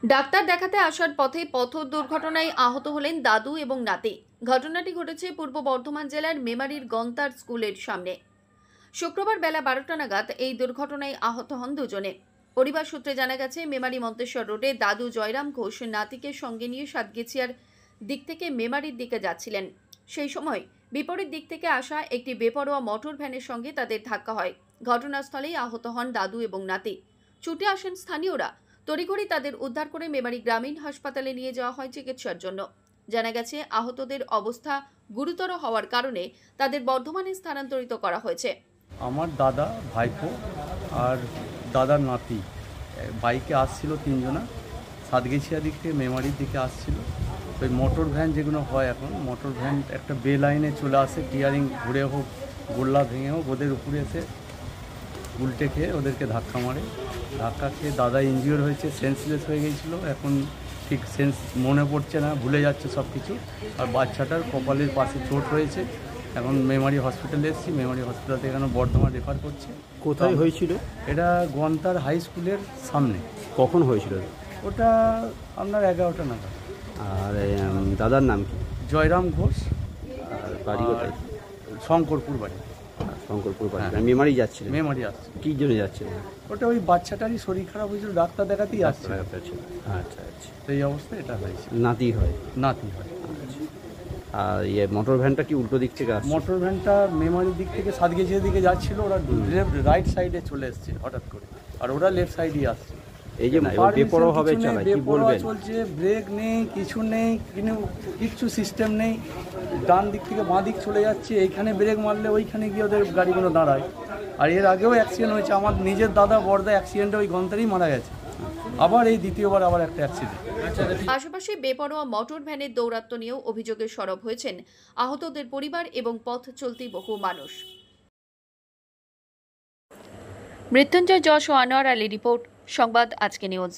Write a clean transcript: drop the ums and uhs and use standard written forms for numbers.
Doctor দেখাতে আসার পথে পথ দুর্ঘটনায় আহত হলেন দাদু এবং নাতি। ঘটনাটি ঘটেছে পূর্ব বর্ধমান জেলার মেমারির গন্তার স্কুলের সামনে। শুক্রবার বেলা 12টা নাগাদ এই দুর্ঘটনায় আহত হন দুজনে। পরিবার সূত্রে জানা গেছে, মেমারি মন্তেশ্বর রোডে দাদু জয়রাম ঘোষ নাতিকে সঙ্গে নিয়ে সাতগেছিয়ার দিক থেকে মেমারির দিকে যাচ্ছিলেন। সেই সময় বিপরীত দিক থেকে আসা একটি বেপরোয়া মোটর ভ্যানের সঙ্গে তাদের ধাক্কা হয়। ঘটনাস্থলেই আহত হন দাদু এবং নাতি। ছুটে আসেন স্থানীয়রা। তড়িঘড়ি তাদের উদ্ধার করে মেমারি গ্রামীণ হাসপাতালে নিয়ে যাওয়া হয় চিকিৎসার জন্য। জানা গেছে, আহতদের অবস্থা গুরুতর হওয়ার কারণে তাদের বর্ধমানে স্থানান্তরিত করা হয়েছে। আমার দাদা, ভাইপো আর দাদার নাতি বাইকে আসছিল, তিনজনা সাতগেছিয়া দিক থেকে মেমারির দিকে আসছিল। ওই মোটর ভ্যান যেগুলো হয় এখন, মোটর ভ্যান একটা বে লাইনে চলে আসে, টিয়ারিং ঘুরে হোক, গোল্লা ভেঙে হোক, ওদের উপরে এসে উল্টে খেয়ে ওদেরকে ধাক্কা মারে। ধাক্কা খেয়ে দাদা ইনজিওর হয়েছে, সেন্সলেস হয়ে গিয়েছিলো। এখন ঠিক সেন্স মনে পড়ছে না, ভুলে যাচ্ছে সব কিছু। আর বাচ্চাটার কপালের পাশে চোট হয়েছে। এখন মেমারি হসপিটালে এসেছি, মেমারি হসপিটাল থেকে এখানে বর্ধমান রেফার করছে। কোথায় হয়েছিল? এটা গন্তার হাই স্কুলের সামনে। কখন হয়েছিল ওটা আপনার 11টা নাগাদ। আর দাদার নাম কি? জয়রাম ঘোষ। আর বাড়ি কোথায়? শঙ্করপুর বাড়ি। শঙ্করপুর বাড়ি। মেমারি যাচ্ছিলেন? মেমারি আসছে। কী জন্য যাচ্ছিলেন? ওটা ওই বাচ্চাটারই শরীর খারাপ হয়েছিল, ডাক্তার দেখাতেই আসছে। আচ্ছা আচ্ছা। তো এই অবস্থায় এটা হয়েছে। নাতি হয়? নাতি হয়। আর মোটর ভ্যানটা কি উল্টো দিক থেকে আসছে? মোটর ভ্যানটা মেমারির দিক থেকে সাতগেছিয়ার দিকে যাচ্ছিল, ওরা রাইট সাইডে চলে এসছে হঠাৎ করে, আর ওরা লেফট সাইডেই আসছে। এই যে বেপরোয়াভাবে চালায়, কি বলবেন? চলছে, ব্রেক নেই, কিছু নেই, কিচ্ছু সিস্টেম নেই। ডান দিক থেকে বাঁ দিক চলে যাচ্ছে, এইখানে ব্রেক মারলে ওইখানে গিয়ে ওদের গাড়িগুলো দাঁড়ায়। আর এর আগেও অ্যাক্সিডেন্ট হয়েছে, আমার নিজের দাদা বড়দা অ্যাক্সিডেন্টে ওই গন্তারেই মারা গেছে। আবার এই দ্বিতীয়বার আবার একটা অ্যাক্সিডেন্ট। পাশাপাশি বেপরোয়া মোটর ভ্যানের দৌরাত্ম্য নিয়েও অভিযোগে সরব হয়েছেন আহতদের পরিবার এবং পথ চলতি বহু মানুষ। মৃত্যুঞ্জয় যশ ও আনোয়ার আলী রিপোর্ট, সংবাদ আজকে নিউজ।